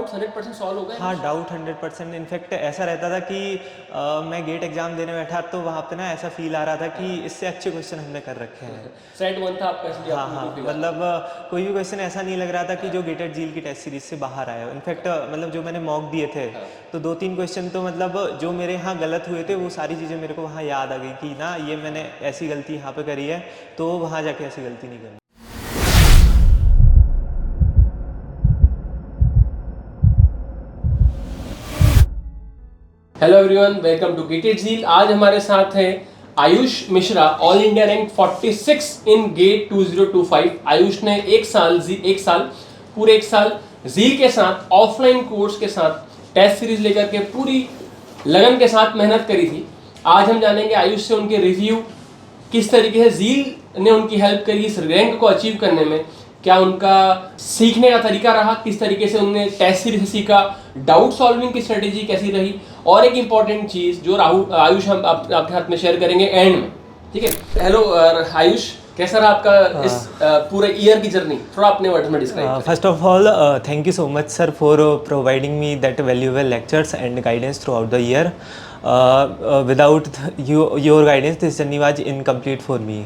Doubts 100% solve हो गए? हाँ, डाउट 100%। इनफैक्ट ऐसा रहता था कि मैं गेट एग्ज़ाम देने बैठा तो वहाँ पे ना ऐसा फील आ रहा था कि इससे अच्छे क्वेश्चन हमने कर रखे हैं। सेट 1 था आपका इसलिए हाँ आपको हाँ, बिल्कुल फील आ रहा मतलब कोई भी क्वेश्चन ऐसा नहीं लग रहा था कि जो गेटेड जील की टेस्ट सीरीज से बाहर आया हो। इनफैक्ट मतलब जो मैंने मॉक दिए थे था। हाँ। तो 2-3 क्वेश्चन तो मतलब जो मेरे यहाँ गलत हुए थे वो सारी चीज़ें मेरे को वहाँ याद आ गई कि ना ये मैंने ऐसी गलती यहाँ पे करी है, तो वहाँ जाके ऐसी गलती नहीं करनी। Hello everyone, welcome to Gated Zeal. आज हमारे साथ है Ayush Mishra, all India rank 46 in GATE 2025। Ayush ने एक साल पूरे एक साल झील के साथ ऑफलाइन कोर्स के साथ टेस्ट सीरीज लेकर के पूरी लगन के साथ मेहनत करी थी। आज हम जानेंगे आयुष से उनके रिव्यू, किस तरीके से झील ने उनकी हेल्प करी इस रैंक को अचीव करने में, क्या उनका सीखने का तरीका रहा, किस तरीके से उन्होंने टेस्ट सीरीज से सीखा, डाउट सॉल्विंग की स्ट्रेटेजी कैसी रही, और एक इंपॉर्टेंट चीज जो आयुष हम आपके हाथ में शेयर करेंगे एंड में। ठीक है। हेलो आयुष, कैसा रहा आपका इस पूरे ईयर की जर्नी? थोड़ा अपने वर्ड्स में डिस्क्राइब करें। First of all thank you so much sir for providing me that valuable lectures and guidance through out the year. Without your guidance this journey was incomplete for me.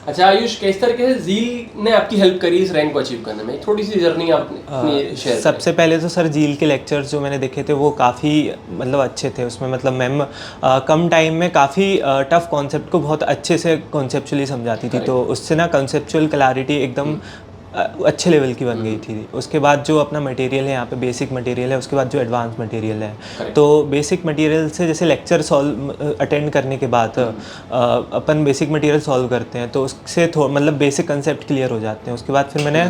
अच्छा आयुष, किस तरीके से झील ने आपकी help करी इस रैंक को अचीव करने में? थोड़ी सी जर्नी आपने शेयर। सबसे पहले तो सर झील के लेक्चर्स जो मैंने देखे थे वो काफ़ी मतलब अच्छे थे। उसमें मतलब मैम कम टाइम में काफ़ी टफ कॉन्सेप्ट को बहुत अच्छे से कॉन्सेप्चुअली समझाती थी, तो उससे ना कॉन्सेप्चुअल क्लैरिटी एकदम अच्छे लेवल की बन गई थी। उसके बाद जो अपना मटेरियल है यहाँ पे बेसिक मटेरियल है, उसके बाद जो एडवांस मटेरियल है, तो बेसिक मटेरियल से जैसे लेक्चर सॉल्व अटेंड करने के बाद अपन बेसिक मटेरियल सॉल्व करते हैं तो उससे मतलब बेसिक कंसेप्ट क्लियर हो जाते हैं। उसके बाद फिर मैंने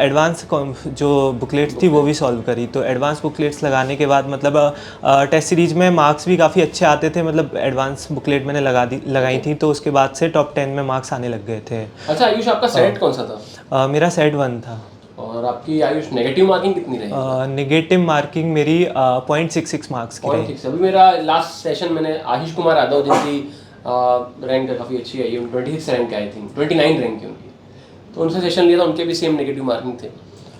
एडवांस जो बुकलेट्स थी वो भी सॉल्व करी। तो एडवांस बुकलेट्स लगाने के बाद मतलब टेस्ट सीरीज में मार्क्स भी काफ़ी अच्छे आते थे। मतलब एडवांस बुकलेट मैंने लगाई थी तो उसके बाद से टॉप 10 में मार्क्स आने लग गए थे। अच्छा आयुष, आपका सेट कौन सा था? मेरा सेट 1 था। और आपकी आयुष नेगेटिव मार्किंग कितनी रही? नेगेटिव मार्किंग मेरी 0.66 मार्क्स की रही। अभी मेरा लास्ट सेशन मैंने आशीष कुमार यादव जिनकी रैंक काफ़ी अच्छी है, 26 रैंक आई थिंक 29 रैंक है उनकी, तो उनसे सेशन लिया था। उनके भी सेम नेगेटिव मार्किंग थे।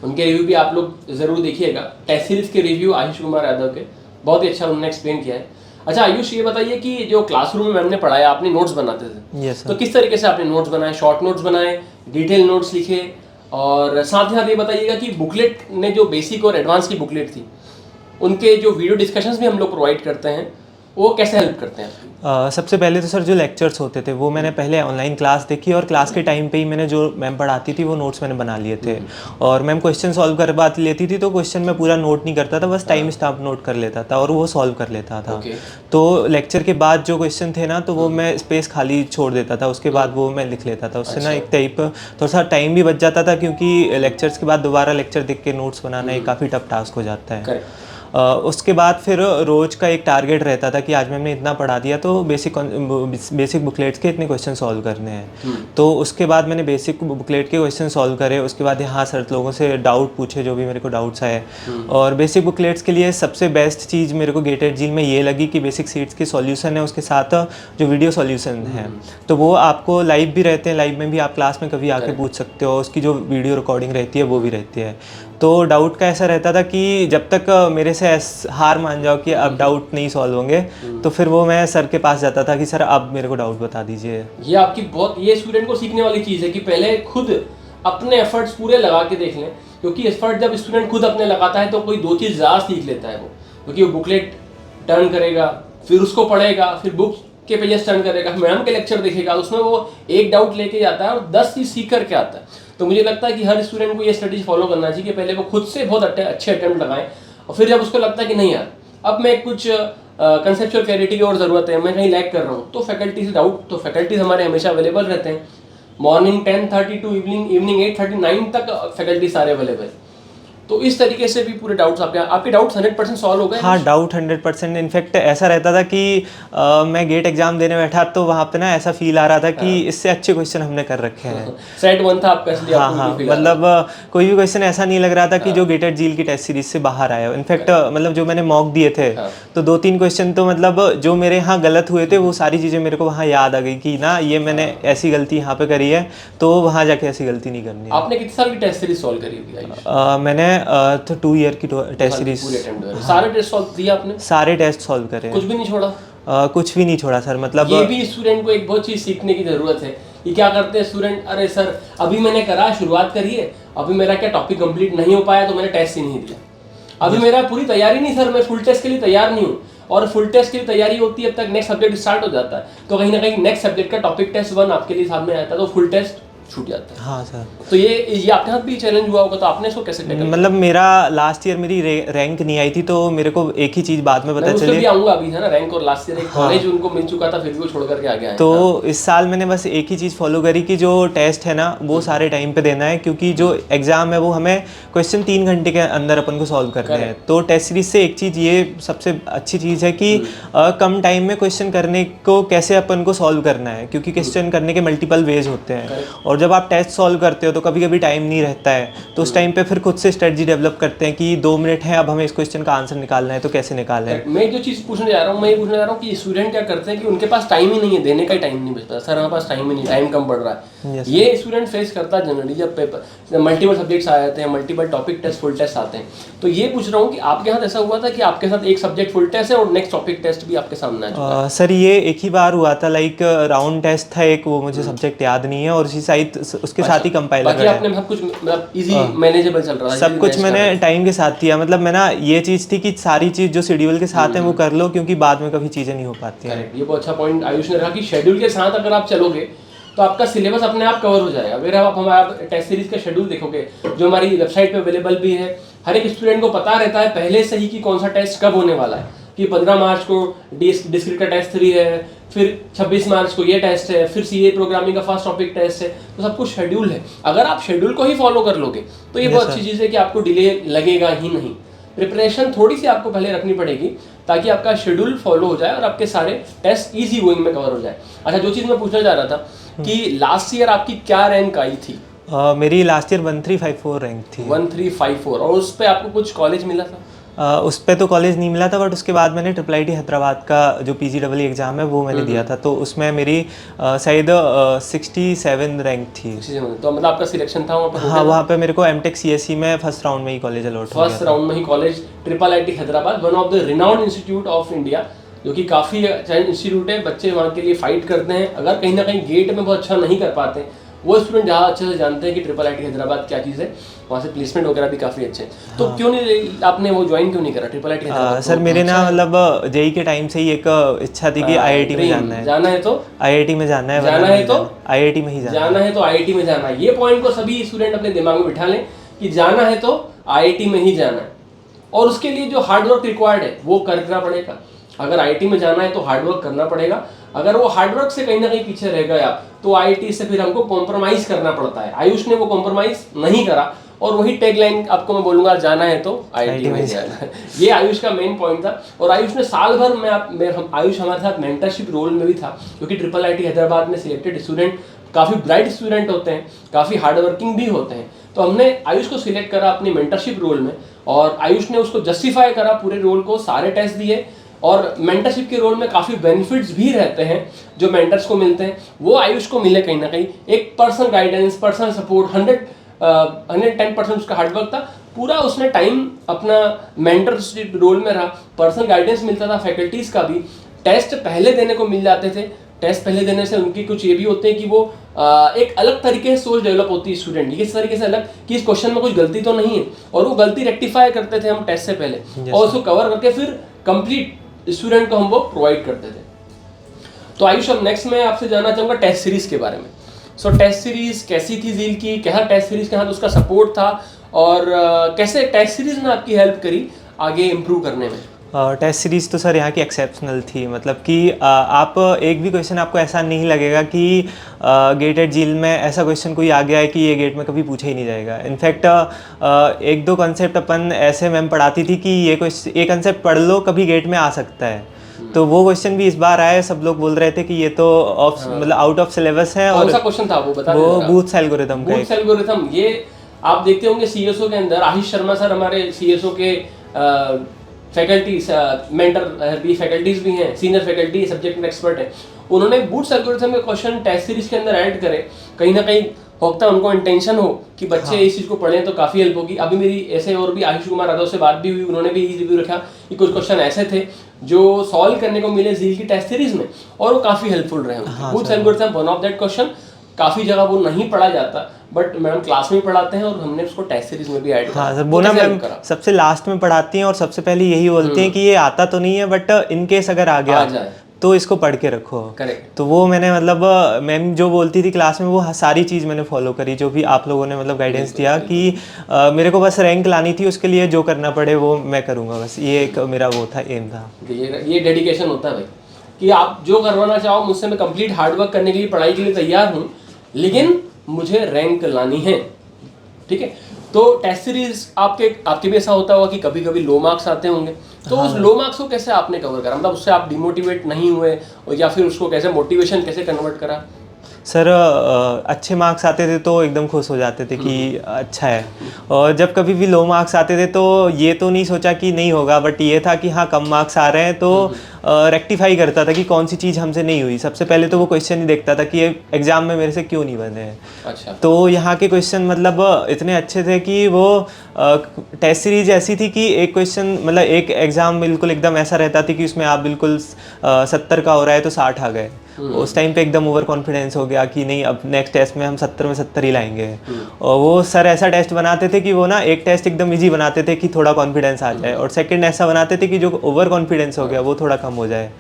उनके रिव्यू भी आप लोग ज़रूर देखिएगा। टेस्ट सीरीज के रिव्यू आशीष कुमार यादव के बहुत ही अच्छा उन्होंने एक्सप्लेन किया है। अच्छा आयुष, ये बताइए कि जो क्लासरूम में मैम ने पढ़ाया, आपने नोट्स बनाते थे। यस तो किस तरीके से आपने नोट्स बनाए? शॉर्ट नोट्स बनाए, डिटेल नोट्स लिखे? और साथ ही साथ ये बताइएगा कि बुकलेट ने जो बेसिक और एडवांस की बुकलेट थी, उनके जो वीडियो डिस्कशंस भी हम लोग प्रोवाइड करते हैं, वो कैसे हेल्प करते हैं? सबसे पहले तो सर जो लेक्चर्स होते थे वो मैंने पहले ऑनलाइन क्लास देखी और क्लास के टाइम पे ही मैंने जो मैम पढ़ाती थी वो नोट्स मैंने बना लिए थे। और मैम क्वेश्चन सॉल्व करवा लेती थी तो क्वेश्चन में पूरा नोट नहीं करता था, बस टाइम स्टाम्प नोट कर लेता था और वो सॉल्व कर लेता था। तो लेक्चर के बाद जो क्वेश्चन थे ना तो वो मैं स्पेस खाली छोड़ देता था, उसके बाद वो मैं लिख लेता था। उससे ना एक टाइप थोड़ा सा टाइम भी बच जाता था, क्योंकि लेक्चर्स के बाद दोबारा लेक्चर देख के नोट्स बनाना एक काफ़ी टफ टास्क हो जाता है। उसके बाद फिर रोज का एक टारगेट रहता था कि आज मैंने इतना पढ़ा दिया तो बेसिक बुकलेट्स के इतने क्वेश्चन सॉल्व करने हैं। तो उसके बाद मैंने बेसिक बुकलेट के क्वेश्चन सॉल्व करे। उसके बाद यहाँ सर लोगों से डाउट पूछे जो भी मेरे को डाउट्स आए। और बेसिक बुकलेट्स के लिए सबसे बेस्ट चीज़ मेरे को गेटेड झील में ये लगी कि बेसिक सीट्स के सॉल्यूशन है, उसके साथ जो वीडियो सॉल्यूशन है तो वो आपको लाइव भी रहते हैं। लाइव में भी आप क्लास में कभी आके पूछ सकते हो, उसकी जो वीडियो रिकॉर्डिंग रहती है वो भी रहती है। तो डाउट का ऐसा रहता था कि जब तक मेरे से हार मान जाओ कि अब डाउट नहीं सॉल्व होंगे तो फिर वो मैं सर के पास जाता था कि सर अब मेरे को डाउट बता दीजिए। ये आपकी ये स्टूडेंट को सीखने वाली चीज़ है कि पहले खुद अपने एफर्ट्स पूरे लगा के देख लें, क्योंकि एफर्ट जब स्टूडेंट खुद अपने लगाता है तो कोई 2 चीज़ ज़्यादा सीख लेता है वो, क्योंकि वो बुकलेट टर्न करेगा, फिर उसको पढ़ेगा, फिर बुक के पेजेस टर्न करेगा, मैम के लेक्चर देखेगा, उसमें वो एक डाउट लेके जाता है और 10 चीज़ सीख करके आता है। तो मुझे लगता है कि हर स्टूडेंट को ये स्ट्रेटेजी फॉलो करना चाहिए कि पहले वो खुद से बहुत अच्छे अटेम्प्ट लगाएं, और फिर जब उसको लगता है कि नहीं यार अब मैं कुछ कंसेप्चुअल क्लैरिटी की और ज़रूरत है, मैं कहीं लैग कर रहा हूँ, तो फैकल्टी से डाउट, तो फैकल्टीज हमारे हमेशा अवेलेबल रहते हैं। मॉर्निंग 10:30 टू इवनिंग 8:39 तक फैकल्टी सारे अवेलेबल। तो इस तरीके से भी पूरे डाउट्स आपके डाउट्स 100% सॉल्व हो गए? हाँ, डाउट 100%। इनफैक्ट ऐसा रहता था कि मैं गेट एग्जाम देने बैठा तो वहाँ पे ना ऐसा फील आ रहा था कि इससे अच्छे क्वेश्चन हमने कर रखे हैं। सेट 1 था आपका इसलिए हाँ हाँ, मतलब कोई भी क्वेश्चन ऐसा नहीं लग रहा था कि जो गेटेड झील की टेस्ट सीरीज से बाहर आया हो। इनफैक्ट मतलब जो मैंने मॉक दिए थे तो 2-3 क्वेश्चन तो मतलब जो मेरे यहाँ गलत हुए थे वो सारी चीज़ें मेरे को वहाँ याद आ गई कि ना ये मैंने ऐसी गलती यहाँ पे करी है, तो वहाँ जाके ऐसी गलती नहीं करनी है। आपने कितने साल की टेस्ट सीरीज सॉल्व करी होगी? मैंने तो 2 ईयर की टेस्ट सीरीज पूरे अटेम्प्ट हुए। सारे टेस्ट सॉल्व किए आपने? सारे टेस्ट सॉल्व करे कुछ भी नहीं छोड़ा? कुछ भी नहीं छोड़ा सर। मतलब ये भी स्टूडेंट को एक बहुत चीज सीखने की जरूरत है कि क्या करते हैं स्टूडेंट, अरे सर अभी मैंने करा, शुरुआत करी है, अभी मेरा क्या टॉपिक कंप्लीट नहीं हो पाया तो मैंने टेस्ट ही नहीं दिया, अभी मेरा पूरी तैयारी नहीं सर, मैं फुल टेस्ट के लिए तैयार नहीं हूँ। और फुल टेस्ट की तैयारी होती है अब तक नेक्स्ट सब्जेक्ट स्टार्ट हो जाता है, तो कहीं ना कहीं नेक्स्ट सब्जेक्ट का टॉपिक टेस्ट 1 आपके लिए सामने आता है, तो फुल टेस्ट छूट जाता है। हाँ सर। तो ये आपके साथ भी चैलेंज हुआ होगा, तो आपने इसको कैसे टैकल? मतलब मेरा लास्ट ईयर मेरी रैंक नहीं आई थी, तो मेरे को एक ही चीज़ बाद में पता चली। भी आऊंगा अभी, है ना, रैंक और लास्ट ईयर एक कॉलेज उनको मिल चुका था, फिर भी वो छोड़ करके आ गया है। तो इस साल मैंने बस एक ही चीज़ फॉलो करी कि जो टेस्ट है ना वो सारे टाइम पे देना है, क्योंकि जो एग्ज़ाम है वो हमें क्वेश्चन 3 घंटे के अंदर अपन को सॉल्व करने हैं। तो टेस्ट सीरीज से एक चीज़ ये सबसे अच्छी चीज़ है कि कम टाइम में क्वेश्चन करने को कैसे अपन को सॉल्व करना है, क्योंकि क्वेश्चन करने के मल्टीपल वेज होते हैं। और जब आप टेस्ट सॉल्व करते हो तो कभी कभी टाइम नहीं रहता है, तो उस टाइम पे फिर खुद से स्ट्रेटजी डेवलप करते हैं कि 2 मिनट है, अब हमें इस क्वेश्चन का आंसर निकालना है, तो कैसे निकालें। मैं जो चीज़ पूछने जा रहा हूँ, मैं ये पूछने जा रहा हूँ कि स्टूडेंट क्या करते हैं कि उनके पास टाइम ही नहीं है, देने का ही टाइम नहीं बचता, सर हमारे पास टाइम ही नहीं, टाइम कम पड़ रहा है। ये स्टूडेंट फेस करता है जनरली जब पेपर मल्टीपल सब्जेक्ट्स आ जाते हैं, multiple topic test full test आते हैं। तो ये पूछ रहा हूँ कि आपके साथ ऐसा हुआ था कि आपके साथ एक सब्जेक्ट फुल टेस्ट है और नेक्स्ट टॉपिक टेस्ट भी आपके सामने आ चुका है? सर ये एक ही बार हुआ था, लाइक राउंड टेस्ट था एक, वो मुझे सब्जेक्ट याद नहीं है, और उसी साइड उसके साथ ही कंपाइलर है। आपने सब कुछ मतलब इजी मैनेजेबल चल रहा है? सब कुछ मैंने टाइम के साथ किया। मतलब मैं ना ये चीज़ थी कि सारी चीज़ जो शेड्यूल के साथ है वो कर लो, क्योंकि बाद में कभी चीज़ें नहीं हो पाती हैं। ये बहुत अच्छा पॉइंट आयुष ने रखा कि शेड्यूल के साथ अगर आप चलोगे तो आपका सिलेबस अपने आप कवर हो जाएगा। अगर आप हमारा टेस्ट सीरीज का शेड्यूल देखोगे जो हमारी वेबसाइट पे अवेलेबल भी है, हर एक स्टूडेंट को पता रहता है पहले से ही कि कौन सा टेस्ट कब होने वाला है, कि 15 मार्च को डिस्क्रीट का टेस्ट 3 है, फिर 26 मार्च को ये टेस्ट है, फिर सीए प्रोग्रामिंग का फर्स्ट टॉपिक टेस्ट है। तो सब कुछ शेड्यूल है। अगर आप शेड्यूल को ही फॉलो कर लोगे तो ये बहुत अच्छी चीज़ है कि आपको डिले लगेगा ही नहीं। प्रिपरेशन थोड़ी सी आपको पहले रखनी पड़ेगी ताकि आपका शेड्यूल फॉलो हो जाए और आपके सारे टेस्ट इजी गोइंग में कवर हो जाए। अच्छा, जो चीज़ मैं पूछना चाह रहा था कि लास्ट ईयर आपकी क्या रैंक आई थी? मेरी लास्ट ईयर 1354 रैंक थी। 1354। और उस पर आपको कुछ कॉलेज मिला था? उस पर तो कॉलेज नहीं मिला था, बट उसके बाद मैंने IIT हैदराबाद का जो PGEE एग्ज़ाम है वो मैंने दिया था, तो उसमें मेरी शायद 67 रैंक थी। तो मतलब आपका सिलेक्शन था वहाँ पर? हाँ, वहाँ पे मेरे को MTech CSE में फर्स्ट राउंड में ही कॉलेज अलॉट हो गया। फर्स्ट राउंड में ही college IIT Hyderabad, one of the renowned institute of India, जो कि काफ़ी अच्छा इंस्टीट्यूट है। बच्चे वहाँ के लिए फाइट करते हैं। अगर कहीं ना कहीं गेट में बहुत अच्छा नहीं कर पाते, वो स्टूडेंट ज़्यादा अच्छे से जानते हैं कि IIT हैदराबाद क्या चीज़ है, वहाँ से प्लेसमेंट वगैरह भी काफ़ी अच्छे हैं। तो क्यों नहीं आपने वो ज्वाइन क्यों नहीं करा IIT हैदराबाद? सर मेरे ना मतलब जेई के टाइम से ही एक इच्छा थी कि IIT में जाना है। जाना है तो IIT में जाना है, जाना है तो IIT में ही जाना है, तो IIT में जाना है। ये पॉइंट को सभी स्टूडेंट अपने दिमाग में बिठा लें कि जाना है तो IIT में ही जाना है, और उसके लिए जो हार्डवर्क रिक्वायर्ड है वो करना पड़ेगा। अगर IIT में जाना है तो हार्डवर्क करना पड़ेगा। अगर वो हार्डवर्क से कहीं ना कहीं पीछे रह गया तो IIT से फिर हमको कॉम्प्रोमाइज करना पड़ता है। आयुष ने वो कॉम्प्रोमाइज नहीं करा, और वही टैगलाइन आपको मैं बोलूंगा, जाना है तो IIT में जाना है। ये आयुष का मेन पॉइंट था। और आयुष ने साल भर में आयुष हमारे साथ मेंटरशिप रोल में भी था, क्योंकि IIT हैदराबाद में सिलेक्टेड स्टूडेंट काफ़ी ब्राइट स्टूडेंट होते हैं, काफ़ी हार्डवर्किंग भी होते हैं। तो हमने आयुष को सिलेक्ट करा अपनी मेंटरशिप रोल में, और आयुष ने उसको जस्टिफाई करा पूरे रोल को, सारे टेस्ट दिए। और मेंटरशिप के रोल में काफ़ी बेनिफिट्स भी रहते हैं जो मेंटर्स को मिलते हैं, वो आयुष को मिले कहीं ना कहीं। एक पर्सनल गाइडेंस, पर्सनल सपोर्ट, 110% उसका हार्डवर्क था। पूरा उसने टाइम अपना मेंटरशिप रोल में रहा, पर्सनल गाइडेंस मिलता था फैकल्टीज़ का भी। टेस्ट पहले देने को मिल जाते थे। टेस्ट पहले देने से उनकी कुछ ये भी होते हैं कि वो एक अलग तरीके से सोच डेवलप होती है स्टूडेंट की, इस तरीके से अलग कि इस क्वेश्चन में कुछ गलती तो नहीं है, और वो गलती रेक्टिफाई करते थे हम टेस्ट से पहले, और उसको कवर करके फिर कंप्लीट स्टूडेंट को हम वो प्रोवाइड करते थे। तो आयुष, अब नेक्स्ट मैं आपसे जानना चाहूँगा टेस्ट सीरीज के बारे में। सो टेस्ट सीरीज कैसी थी ज़ील की, क्या टेस्ट सीरीज के साथ उसका सपोर्ट था, और कैसे टेस्ट सीरीज ने आपकी हेल्प करी आगे इम्प्रूव करने में? टेस्ट सीरीज़ तो सर यहाँ की एक्सेप्शनल थी। मतलब कि आप एक भी क्वेश्चन आपको ऐसा नहीं लगेगा कि गेटेड जील में ऐसा क्वेश्चन कोई आ गया है कि ये गेट में कभी पूछा ही नहीं जाएगा। इनफैक्ट 1-2 कंसेप्ट अपन ऐसे मैम पढ़ाती थी कि ये कंसेप्ट पढ़ लो, कभी गेट में आ सकता है। तो वो क्वेश्चन भी इस बार आया। सब लोग बोल रहे थे कि ये तो मतलब आउट ऑफ सिलेबस है। और कौन सा क्वेश्चन था वो बता? वो बूथ्स एल्गोरिथम का। बूथ्स एल्गोरिथम, ये आप देखते होंगे CSO के अंदर आशीष शर्मा सर हमारे CSO के फैकल्टी मेंटर भी फैकल्टीज भी हैं, सीनियर फैकल्टी सब्जेक्ट में एक्सपर्ट है। उन्होंने बूथ्स एल्गोरिथम के क्वेश्चन टेस्ट सीरीज के अंदर ऐड करे। कहीं ना कहीं हो सकता है उनको इंटेंशन हो कि बच्चे इस चीज़ को पढ़ें तो काफ़ी हेल्प होगी। अभी मेरी ऐसे और भी आयुष कुमार यादव से बात भी हुई, उन्होंने भी रिव्यू रखा कि कुछ क्वेश्चन ऐसे थे जो सॉल्व करने को मिले ज़ील की टेस्ट सीरीज में और वो काफ़ी हेल्पफुल रहे उनके। कुछ algorithm one of that question काफ़ी जगह वो नहीं पढ़ा जाता, बट मैडम क्लास में पढ़ाते हैं और हमने उसको टेस्ट सीरीज में भी ऐड हाँ सर, वो ना मैम सबसे लास्ट में पढ़ाती हैं और सबसे पहले यही बोलती हैं कि ये आता तो नहीं है बट इन केस अगर आ गया तो इसको पढ़ के रखो। करेक्ट। तो वो मैंने मतलब मैम जो बोलती थी क्लास में वो सारी चीज़ मैंने फॉलो करी, जो भी आप लोगों ने मतलब गाइडेंस दिया कि मेरे को बस रैंक लानी थी, उसके लिए जो करना पड़े वो मैं करूँगा, बस ये एक मेरा वो था, एम था। ये डेडिकेशन होता है भाई कि आप जो करवाना चाहो मुझसे, मैं कंप्लीट हार्डवर्क करने के लिए, पढ़ाई के लिए तैयार हूँ, लेकिन मुझे रैंक लानी है। ठीक है, तो टेस्ट सीरीज आपके भी ऐसा होता होगा कि कभी कभी लो मार्क्स आते होंगे, तो उस लो मार्क्स को कैसे आपने कवर करा, मतलब उससे आप डिमोटिवेट नहीं हुए या फिर उसको कैसे मोटिवेशन कैसे कन्वर्ट करा? सर अच्छे मार्क्स आते थे तो एकदम खुश हो जाते थे कि अच्छा है, और जब कभी भी लो मार्क्स आते थे तो ये तो नहीं सोचा कि नहीं होगा, बट ये था कि हाँ कम मार्क्स आ रहे हैं तो रेक्टिफाई करता था कि कौन सी चीज़ हमसे नहीं हुई। सबसे पहले तो वो क्वेश्चन ही देखता था कि ये एग्ज़ाम में मेरे से क्यों नहीं बने हैं। अच्छा। तो यहाँ के क्वेश्चन मतलब इतने अच्छे थे कि वो टेस्ट सीरीज ऐसी थी कि एक क्वेश्चन मतलब एक एग्ज़ाम बिल्कुल एकदम ऐसा रहता था कि उसमें आप बिल्कुल 70 का हो रहा है तो 60 आ गए। उस टाइम पे एकदम ओवर कॉन्फिडेंस हो गया कि नहीं अब नेक्स्ट टेस्ट में हम 70 में 70 ही लाएंगे। और वो सर ऐसा टेस्ट बनाते थे कि वो ना एक टेस्ट एकदम इजी बनाते थे कि थोड़ा कॉन्फिडेंस आ जाए, और सेकंड ऐसा बनाते थे कि जो ओवर कॉन्फिडेंस हो गया वो थोड़ा कम हो जाए।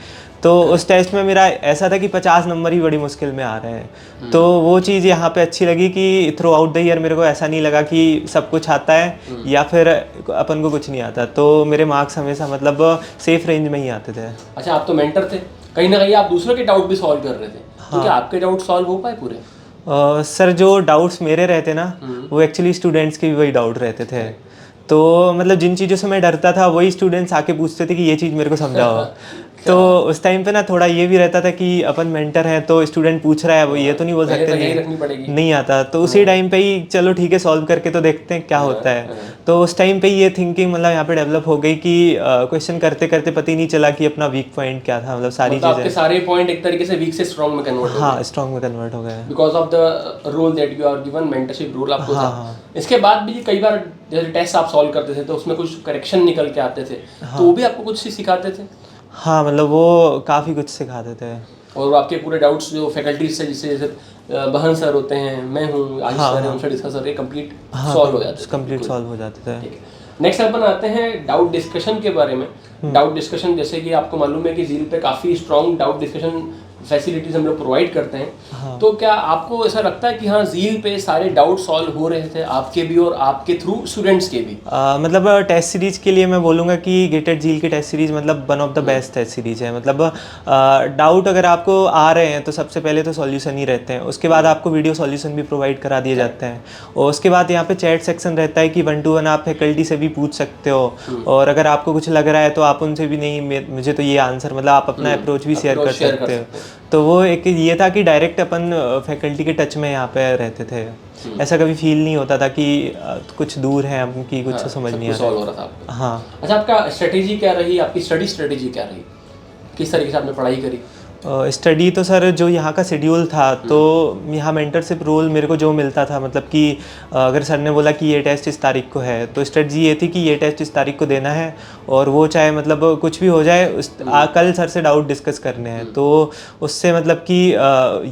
तो उस टेस्ट में मेरा ऐसा था कि 50 नंबर ही बड़ी मुश्किल में आ रहे हैं। तो वो चीज़ यहाँ पे अच्छी लगी कि थ्रू आउट द ईयर मेरे को ऐसा नहीं लगा कि सब कुछ आता है या फिर अपन को कुछ नहीं आता, तो मेरे मार्क्स हमेशा मतलब सेफ रेंज में ही आते थे। अच्छा, आप तो मेंटर थे, कहीं ना कहीं आप दूसरों के डाउट भी सॉल्व कर रहे थे। हाँ। तो क्या आपके डाउट सॉल्व हो पाए पूरे? सर जो डाउट्स मेरे रहते ना वो एक्चुअली स्टूडेंट्स के भी वही डाउट रहते थे। तो मतलब जिन चीज़ों से मैं डरता था वही स्टूडेंट्स आके पूछते थे कि ये चीज़ मेरे को समझाओ। तो उस टाइम पे ना थोड़ा ये भी रहता था कि अपन मेंटर हैं तो स्टूडेंट पूछ रहा है, वो ये तो नहीं बोल सकते नहीं आता, तो उसी टाइम पे ही चलो ठीक है सॉल्व करके तो देखते हैं क्या होता है। तो उस टाइम पे ये थिंकिंग मतलब यहाँ पे डेवलप हो गई कि क्वेश्चन करते करते पता ही नहीं चला कि अपना वीक पॉइंट क्या था, मतलब सारी चीज़ें आपके सारे पॉइंट एक तरीके से वीक से स्ट्रांग में कन्वर्ट हो गए। हाँ, स्ट्रांग में कन्वर्ट हो गए because of the role that you are given, mentorship role आपको था। इसके बाद भी कई बार जैसे टेस्ट आप सॉल्व करते थे तो उसमें कुछ करेक्शन निकल के आते थे, तो वो भी आपको कुछ सिखाते थे? हाँ, मतलब वो काफ़ी कुछ सिखाते थे। और आपके पूरे डाउट्स जो फैकल्टीज से जैसे बहन सर होते हैं, मैं हूँ, आयुष सर है, उनसे डिस्कस करके कंप्लीट सॉल्व हो जाते थे। कंप्लीट सॉल्व हो जाते थे। नेक्स्ट अपन आते हैं डाउट डिस्कशन के बारे में। डाउट डिस्कशन जैसे कि आपको मालूम है कि ज़ील पे काफ़ी स्ट्रॉन्ग डाउट डिस्कशन फैसिलिटीज हम लोग प्रोवाइड करते हैं। हाँ। तो क्या आपको ऐसा लगता है कि हाँ ज़ील पे सारे डाउट सॉल्व हो रहे थे आपके भी और आपके थ्रू स्टूडेंट्स के भी? मतलब टेस्ट सीरीज के लिए मैं बोलूँगा कि गेटेड ज़ील की टेस्ट सीरीज मतलब one of the best test series है। मतलब डाउट अगर आपको आ रहे हैं तो सबसे पहले तो सॉल्यूशन ही रहते हैं, उसके बाद आपको वीडियो सॉल्यूशन भी प्रोवाइड करा दिए जाते हैं, और उसके बाद यहाँ पे चैट सेक्शन रहता है कि 1-to-1 आप फैकल्टी से भी पूछ सकते हो, और अगर आपको कुछ लग रहा है तो आप उनसे भी नहीं मुझे तो ये आंसर, मतलब आप अपना अप्रोच भी शेयर कर सकते हो। तो वो एक ये था कि डायरेक्ट अपन फैकल्टी के टच में यहाँ पे रहते थे, ऐसा कभी फील नहीं होता था कि कुछ दूर है हम की कुछ समझ नहीं आ रहा था। हाँ। अच्छा, आपका स्ट्रेटेजी क्या रही, आपकी स्टडी स्ट्रेटेजी क्या रही, किस तरीके से आपने पढ़ाई करी? स्टडी तो सर जो यहाँ का शेड्यूल था तो यहाँ मेंटरशिप रोल मेरे को जो मिलता था, मतलब कि अगर सर ने बोला कि ये टेस्ट इस तारीख को है तो स्ट्रेटजी ये थी कि ये टेस्ट इस तारीख को देना है, और वो चाहे मतलब कुछ भी हो जाए कल सर से डाउट डिस्कस करने हैं। तो उससे मतलब कि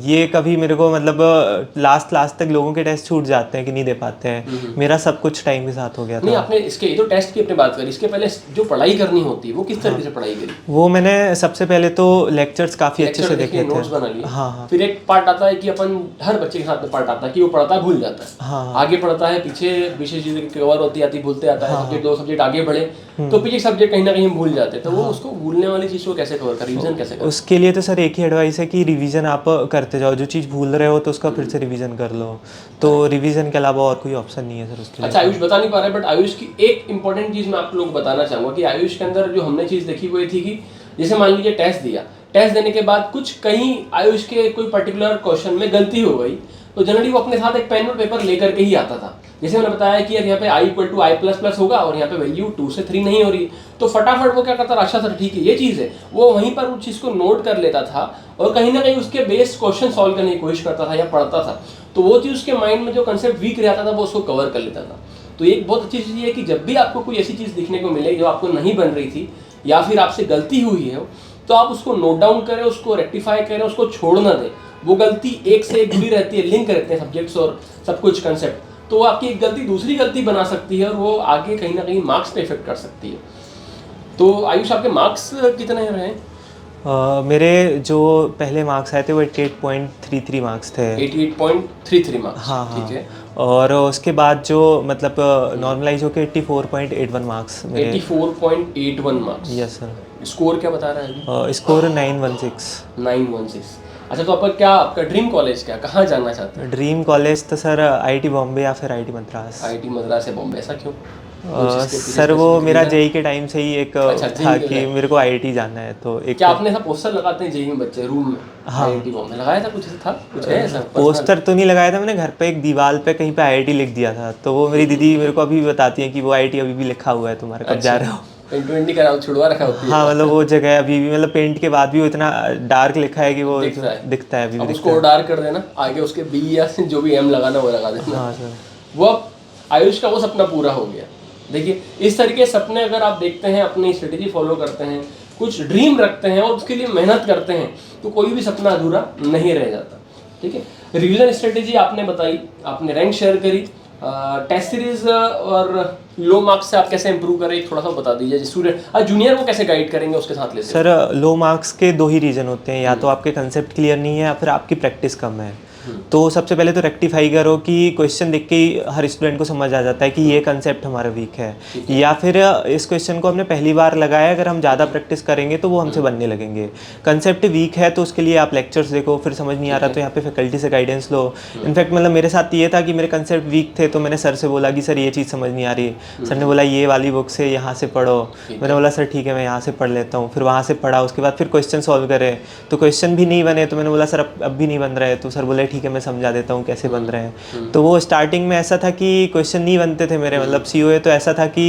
ये कभी मेरे को मतलब लास्ट तक लोगों के टेस्ट छूट जाते हैं कि नहीं दे पाते हैं, मेरा सब कुछ टाइम के साथ हो गया था। नहीं, आपने इसके ये तो टेस्ट की अपने बात करी, इसके पहले जो पढ़ाई करनी होती है वो किस तरीके से पढ़ाई करी? वो मैंने सबसे पहले तो लेक्चर्स काफ़ी अच्छे से देखे थे, नोट्स बना लिए। हाँ। फिर एक पार्ट आता है कि अपन हर बच्चे के साथ में पार्ट आता है कि वो पढ़ता है भूल जाता है। हाँ। आगे पढ़ता है, पीछे विशेष चीजें कवर होती आती भूलते आता है। सब्जेक्ट 2 सब्जेक्ट आगे बढ़े तो पीछे सब्जेक्ट कहीं ना कहीं भूल जाते हैं, तो वो उसको भूलने वाली चीज को कैसे कवर कर, रिवीजन कैसे कर? उसके लिए तो सर एक ही एडवाइस है कि रिवीजन आप करते जाओ, जो चीज़ भूल रहे हो तो उसका फिर से रिवीजन कर लो, तो रिवीजन के अलावा और कोई ऑप्शन नहीं है सर उसके लिए। अच्छा, आयुष बता नहीं पा रहा है, बट आयुष की एक इंपॉर्टेंट चीज मैं आप लोग को बताना चाहूंगा कि आयुष के अंदर जो हमने चीज देखी वो ये थी कि जैसे मान लीजिए टेस्ट दिया, टेस्ट देने के बाद कुछ कहीं आयुष के कोई पर्टिकुलर क्वेश्चन में गलती हो गई तो जनरली वो अपने साथ एक पेन और पेपर लेकर के ही आता था जैसे मैंने बताया कि यहाँ पे I equal to I plus plus होगा और यहाँ पे वैल्यू 2 से 3 नहीं हो रही, तो फटाफट वो क्या करता था, अच्छा सर ठीक है ये चीज़ है, वो वहीं पर उस चीज़ को नोट कर लेता था और कहीं ना कहीं उसके बेस्ड क्वेश्चन सॉल्व करने की कोशिश करता था या पढ़ता था, तो वो चीज़ उसके माइंड में जो कंसेप्ट वीक रहता था वो उसको कवर कर लेता था। तो एक बहुत अच्छी चीज़ ये है कि जब भी आपको कोई ऐसी चीज़ दिखने को मिले जो आपको नहीं बन रही थी या फिर आपसे गलती हुई है, तो आप उसको नोट डाउन करें, उसको रेक्टिफाई करें, उसको छोड़ ना दें। वो गलती एक से एक जुड़ी रहती है, लिंक रहते हैं सब्जेक्ट्स और सब कुछ कंसेप्ट, तो वो आपकी एक गलती दूसरी गलती बना सकती है और वो आगे कहीं ना कहीं मार्क्स पे इफेक्ट कर सकती है। तो आयुष आपके मार्क्स कितने रहे? मेरे जो पहले मार्क्स आए थे वो 88.33 मार्क्स थे। 88.33 मार्क्स, हाँ ठीक है। और उसके बाद जो मतलब नॉर्मलाइज होके 84.81 मार्क्स मेरे। 84.81 मार्क्स, यस सर। स्कोर क्या बता रहा है अभी? स्कोर 916। 916। अच्छा, तो आपका ड्रीम कॉलेज क्या, कहाँ जाना चाहते हैं? ड्रीम कॉलेज तो सर आईआईटी बॉम्बे या फिर आईआईटी मद्रास। आईआईटी मद्रास या बॉम्बे, ऐसा क्यों? सर वो मेरा जेई के टाइम से ही एक अच्छा, था कि मेरे को आईआईटी जाना है, तो एक क्या आपने ऐसा पोस्टर लगाते हैं जेई में बच्चे रूम में? हाँ। आईआईटी बॉम्बे लगाया था, कुछ ऐसा था, कुछ है ऐसा? पोस्टर तो नहीं लगाया था मैंने, घर पे एक दीवार पे कहीं पे आईआईटी लिख दिया था, तो वो मेरी दीदी मेरे को अभी भी बताती है कि वो आईआईटी अभी भी लिखा हुआ है तुम्हारे, कब जा रहे हो? पेंट वेंट नहीं करा, छुड़वा रखा होती है? हाँ मतलब वो जगह अभी भी, मतलब पेंट के बाद भी वो इतना डार्क लिखा है कि वो दिखता है अभी अब भी। उसको डार्क कर देना, आगे उसके बी या जो भी एम लगाना वो लगा देना। हाँ सर। वो अब आयुष का वो सपना पूरा हो गया। देखिए, इस तरीके के सपने अगर आप देखते हैं, अपनी स्ट्रेटेजी फॉलो करते हैं, कुछ ड्रीम रखते हैं और उसके लिए मेहनत करते हैं, तो कोई भी सपना अधूरा नहीं रह जाता। ठीक है, रिवीजन स्ट्रेटेजी आपने बताई, आपने रैंक शेयर करी, टेस्ट सीरीज और लो मार्क्स से आप कैसे इंप्रूव करें थोड़ा सा बता दीजिए। स्टूडेंट जूनियर को कैसे गाइड करेंगे उसके साथ लेते? सर लो मार्क्स के दो ही रीज़न होते हैं, या तो आपके कंसेप्ट क्लियर नहीं है या फिर आपकी प्रैक्टिस कम है। तो सबसे पहले तो रेक्टिफाई करो कि क्वेश्चन देख के ही हर स्टूडेंट को समझ आ जाता है कि ये कंसेप्ट हमारा वीक है, या फिर इस क्वेश्चन को हमने पहली बार लगाया, अगर हम ज़्यादा प्रैक्टिस करेंगे तो वो हमसे बनने लगेंगे। कंसेप्ट वीक है तो उसके लिए आप लेक्चर्स देखो, फिर समझ नहीं आ रहा तो यहाँ पे फैकल्टी से गाइडेंस लो। इनफैक्ट मतलब मेरे साथ ये था कि मेरे कंसेप्ट वीक थे, तो मैंने सर से बोला कि सर ये चीज़ समझ नहीं आ रही। सर ने बोला ये वाली बुक से यहाँ से पढ़ो। मैंने बोला सर ठीक है मैं यहाँ से पढ़ लेता हूँ, फिर वहाँ से पढ़ा। उसके बाद फिर क्वेश्चन सॉल्व करे तो क्वेश्चन भी नहीं बने, तो मैंने बोला सर अब भी नहीं बन रहे, तो सर बोले ठीक है मैं समझा देता हूँ कैसे बन रहे हैं। तो वो स्टार्टिंग में ऐसा था कि क्वेश्चन नहीं बनते थे मेरे, मतलब सीओए तो ऐसा था कि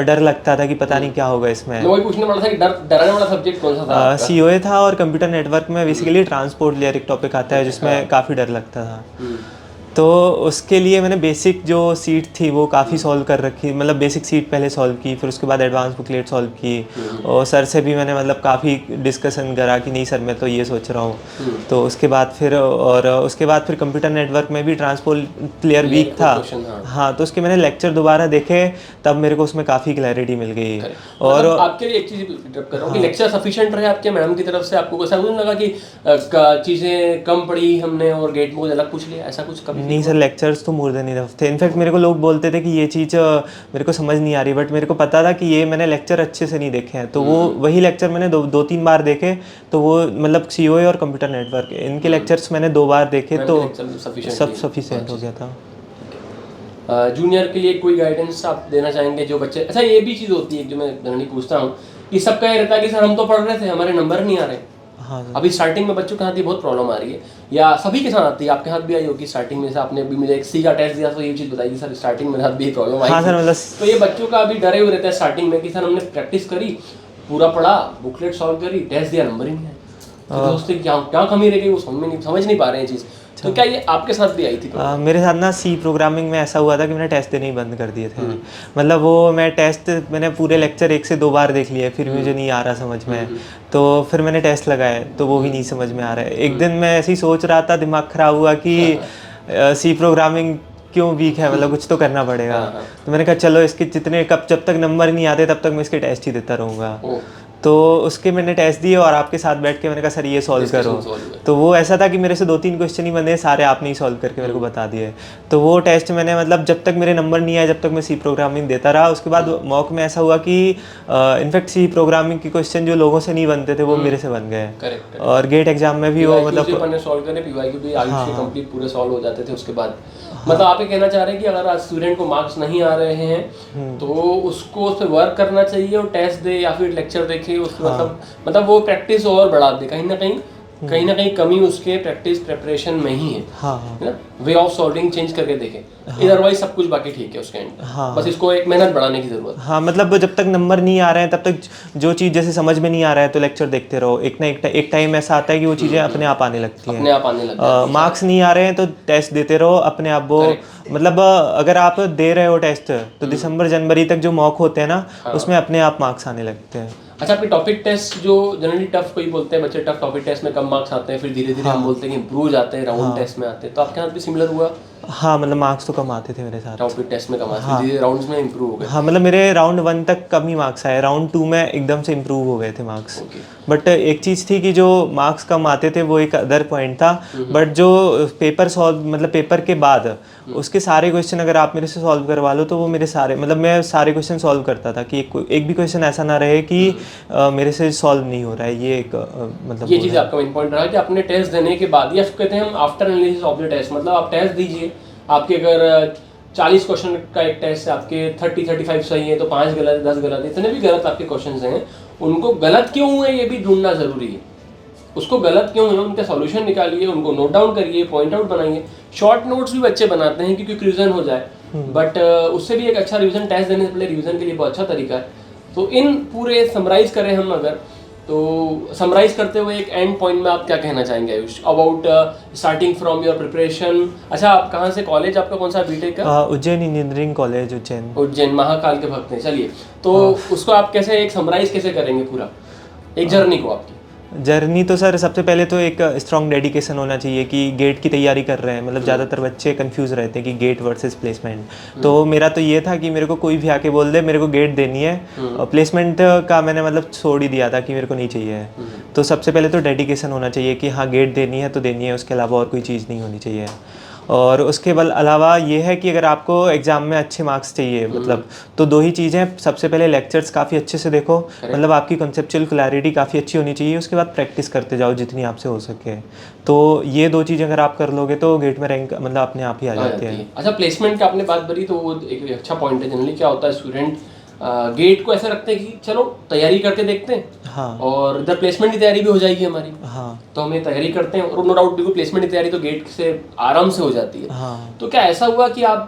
डर लगता था कि पता नहीं क्या होगा इसमें। वही पूछने वाला था कि डराने वाला सब्जेक्ट कौन सा था? सीओए था और कंप्यूटर नेटवर्क में बेसिकली ट्रांसपोर्ट लेयर एक टॉपिक आता है जिसमें काफ़ी डर लगता था। तो उसके लिए मैंने बेसिक जो सीट थी वो काफ़ी सॉल्व कर रखी, मतलब बेसिक सीट पहले सॉल्व की, फिर उसके बाद एडवांस बुकलेट सॉल्व की, और सर से भी मैंने मतलब काफ़ी डिस्कशन करा कि नहीं सर मैं तो ये सोच रहा हूँ। तो उसके बाद फिर कंप्यूटर नेटवर्क में भी ट्रांसपोर्ट लेयर वीक था। हाँ, तो उसके मैंने लेक्चर दोबारा देखे, तब मेरे को उसमें काफ़ी क्लैरिटी मिल गई। और आपके लिए एक चीज़ इंटरप्ट कर रहा हूँ कि लेक्चर सफिशिएंट रहे आपके मैडम की तरफ से? आपको ऐसा कुछ लगा कि चीज़ें कम पढ़ी हमने और गेट में कुछ अलग पूछ लिया, ऐसा कुछ कभी? नहीं सर, लेक्चर्स तो मोर देन इनफ थे। इनफैक्ट मेरे को लोग बोलते थे कि ये चीज़ मेरे को समझ नहीं आ रही, बट मेरे को पता था कि ये मैंने लेक्चर अच्छे से नहीं देखे हैं, तो वो वही लेक्चर मैंने दो तीन बार देखे, तो वो मतलब सीओए और कंप्यूटर नेटवर्क इनके लेक्चर्स मैंने 2 बार देखे, तो सब सफिशिएंट हो गया था। जूनियर के लिए कोई गाइडेंस आप देना चाहेंगे जो बच्चे? अच्छा, ये भी चीज़ होती है जो मैं जनरली पूछता हूँ कि सबका ये रहता है कि सर हम तो पढ़ रहे थे, हमारे नंबर नहीं आ रहे। हाँ, अभी स्टार्टिंग में बच्चों के साथ ये बहुत प्रॉब्लम आ रही है, या सभी के साथ आती है, आपके साथ भी आई होगी स्टार्टिंग में से? आपने अभी मुझे एक सी का टेस्ट दिया तो ये चीज़ बताई कि सर स्टार्टिंग में साथ भी प्रॉब्लम आई। हाँ सर, मतलब तो ये बच्चों का अभी डरे हुए रहता है स्टार्टिंग में कि सर हमने प्रैक्टिस करी, पूरा पढ़ा, बुकलेट सॉल्व करी, टेस्ट दिया, नंबर ही नहीं आया। तो दोस्तों क्या कमी रह गई, वो समझ नहीं पा रहे हैं चीज़। तो क्या ये आपके साथ भी आई थी? मेरे साथ ना सी प्रोग्रामिंग में ऐसा हुआ था कि मैंने टेस्ट देने ही बंद कर दिए थे। मतलब वो मैं टेस्ट मैंने पूरे लेक्चर 1 से 2 बार देख लिए, फिर मुझे नहीं आ रहा समझ में, तो फिर मैंने टेस्ट लगाए तो वो भी नहीं समझ में आ रहा है। एक दिन मैं ऐसे ही सोच रहा था, दिमाग ख़राब हुआ कि सी प्रोग्रामिंग क्यों वीक है, मतलब कुछ तो करना पड़ेगा। तो मैंने कहा चलो इसके जब तक नंबर नहीं आते तब तक मैं इसके टेस्ट ही देता रहूँगा। तो उसके मैंने टेस्ट दिए और आपके साथ बैठ के मैंने कहा सर ये सॉल्व करो। तो वो ऐसा था कि मेरे से 2-3 क्वेश्चन ही बने, सारे आपने ही सॉल्व करके मेरे को बता दिए। तो वो टेस्ट मैंने मतलब जब तक मेरे नंबर नहीं आए जब तक मैं सी प्रोग्रामिंग देता रहा। उसके बाद मॉक में ऐसा हुआ कि इनफैक्ट सी प्रोग्रामिंग के क्वेश्चन जो लोगों से नहीं बनते थे वो मेरे से बन गए। और गेट एग्जाम में भी वो मतलब सॉल्व करने पीवाईक्यू भी आयुष के कंप्लीट पूरे सॉल्व हो जाते थे उसके बाद। मतलब आप ये कहना चाह रहे हैं कि अगर आज स्टूडेंट को मार्क्स नहीं आ रहे हैं तो उसको उस पर वर्क करना चाहिए और टेस्ट दे या फिर लेक्चर देखे, उसको मतलब वो प्रैक्टिस और बढ़ा दे, कहीं ना कहीं कहीं ना कहीं कमी उसके प्रैक्टिस प्रिपरेशन में ही है हाँ ना, वे ऑफ सॉल्विंग चेंज करके देखें, अदरवाइज सब कुछ बाकी ठीक है उसके एंड। हाँ। बस इसको एक मेहनत बढ़ाने की जरूरत है। हाँ मतलब जब तक नंबर नहीं आ रहे हैं तब तक जो चीज़ जैसे समझ में नहीं आ रहा है तो लेक्चर देखते रहो, एक ना एक टाइम ऐसा आता है कि वो चीज़ें अपने आप आने लगती हैं, अपने आप आने लगता है। मार्क्स नहीं आ रहे हैं तो टेस्ट देते रहो अपने आप वो, मतलब अगर आप दे रहे हो टेस्ट तो दिसंबर जनवरी तक जो मॉक होते हैं ना उसमें अपने आप मार्क्स आने लगते हैं। अच्छा, आपके टॉपिक टेस्ट जो जनरली टफ कोई बोलते हैं बच्चे टफ टॉपिक टेस्ट में कम मार्क्स आते हैं, फिर धीरे धीरे हम बोलते हैं कि इम्प्रूव जाते हैं, राउंड टेस्ट में आते हैं, तो आपके साथ भी सिमिलर हुआ? हाँ मतलब मार्क्स तो कम आते थे मेरे साथ, टॉपिक टेस्ट में कम आते थे, धीरे राउंड्स में इम्प्रूव हो गए। हाँ मतलब मेरे राउंड 1 तक कम ही मार्क्स आए, राउंड 2 में एकदम से इम्प्रूव हो गए थे मार्क्स। बट एक चीज़ थी कि जो मार्क्स कम आते थे वो एक अदर पॉइंट था, बट जो पेपर सॉल्व मतलब पेपर के बाद उसके सारे क्वेश्चन अगर आप मेरे से सॉल्व करवा लो तो वो मेरे सारे मतलब मैं सारे क्वेश्चन सॉल्व करता था कि एक भी क्वेश्चन ऐसा ना रहे कि मेरे से सॉल्व नहीं हो रहा है। ये एक मतलब ये चीज़ आपका मेन पॉइंट रहा कि अपने टेस्ट देने के बाद, या कहते हैं हम after analysis of the test, मतलब आप टेस्ट दीजिए, आपके अगर 40 क्वेश्चन का एक टेस्ट है, आपके 30-35 सही है तो 5 गलत 10 गलत, इतने भी गलत आपके क्वेश्चन हैं, उनको गलत क्यों हुए ये भी ढूंढना जरूरी है। उसको गलत क्यों है उनका सॉल्यूशन निकालिए, उनको नोट डाउन करिए, पॉइंट आउट बनाइए। शॉर्ट नोट्स भी बच्चे बनाते हैं क्योंकि रिवीजन हो जाए, बट उससे भी एक अच्छा रिवीजन, टेस्ट देने से पहले रिवीजन के लिए बहुत अच्छा तरीका है। तो इन पूरे समराइज करें हम अगर, तो समराइज करते हुए एक एंड पॉइंट में आप क्या कहना चाहेंगे Ayush about starting from your preparation? अच्छा, आप कहाँ से, कॉलेज आपका कौन सा, बीटेक का? उज्जैन इंजीनियरिंग कॉलेज उज्जैन, महाकाल के भक्त हैं। चलिए, तो उसको आप कैसे एक समराइज कैसे करेंगे पूरा एक जर्नी को आपकी? जर्नी तो सर सबसे पहले तो एक स्ट्रॉन्ग डेडिकेशन होना चाहिए कि गेट की तैयारी कर रहे हैं, मतलब ज़्यादातर बच्चे कंफ्यूज रहते हैं कि गेट वर्सेस प्लेसमेंट, तो मेरा तो ये था कि मेरे को कोई भी आके बोल दे मेरे को गेट देनी है, और प्लेसमेंट का मैंने मतलब छोड़ ही दिया था कि मेरे को नहीं चाहिए है। तो सबसे पहले तो डेडिकेशन होना चाहिए कि हाँ गेट देनी है तो देनी है, उसके अलावा और कोई चीज़ नहीं होनी चाहिए। और उसके अलावा ये है कि अगर आपको एग्ज़ाम में अच्छे मार्क्स चाहिए मतलब तो दो ही चीज़ें, सबसे पहले लेक्चर्स काफ़ी अच्छे से देखो, मतलब आपकी कॉन्सेप्चुअल क्लैरिटी काफ़ी अच्छी होनी चाहिए, उसके बाद प्रैक्टिस करते जाओ जितनी आपसे हो सके। तो ये दो चीज़ें अगर आप कर लोगे तो गेट में रैंक मतलब अपने आप ही आ जाती है। अच्छा, प्लेसमेंट का आपने बात करी तो वो एक अच्छा पॉइंट है। जनरली क्या होता है, स्टूडेंट गेट को ऐसा रखते हैं कि चलो तैयारी करके देखते हैं, हाँ, और इधर प्लेसमेंट की तैयारी भी हो जाएगी हमारी, हाँ, तो हमें तैयारी करते हैं, और नो डाउट बिल्कुल प्लेसमेंट की तैयारी तो गेट से आराम से हो जाती है। हाँ। तो क्या ऐसा हुआ कि आप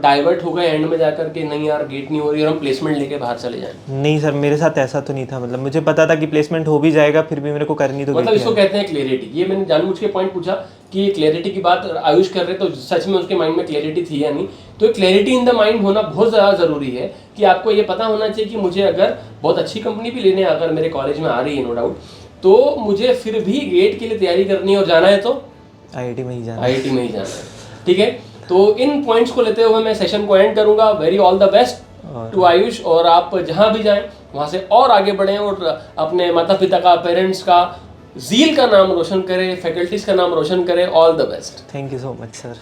डाइवर्ट हो गए एंड में जाकर के, नहीं यार गेट नहीं हो रही और हम प्लेसमेंट लेके बाहर चले जाएं? नहीं सर, मेरे साथ ऐसा तो नहीं था, मतलब मुझे पता था कि प्लेसमेंट हो भी जाएगा फिर भी मेरे को करनी तो मतलब इसको कहते हैं क्लैरिटी। ये मैंने जानबूझ के पॉइंट पूछा कि क्लैरिटी की बात आयुष कर रहे तो सच में उसके माइंड में क्लैरिटी थी या नहीं। तो क्लैरिटी इन द माइंड होना बहुत ज़्यादा ज़रूरी है कि आपको ये पता होना चाहिए कि मुझे अगर बहुत अच्छी कंपनी भी लेने अगर मेरे कॉलेज में आ रही है नो डाउट, तो मुझे फिर भी गेट के लिए तैयारी करनी है और जाना है तो आईआईटी में ही जाना है। ठीक है, तो इन पॉइंट्स को लेते हुए मैं सेशन को एंड करूंगा। Very all the best to Ayush, और आप जहां भी जाएं वहां से और आगे बढ़ें और अपने माता पिता का, पेरेंट्स का, ज़ील का नाम रोशन करें, फैकल्टीज का नाम रोशन करें। All the best. Thank you so much sir.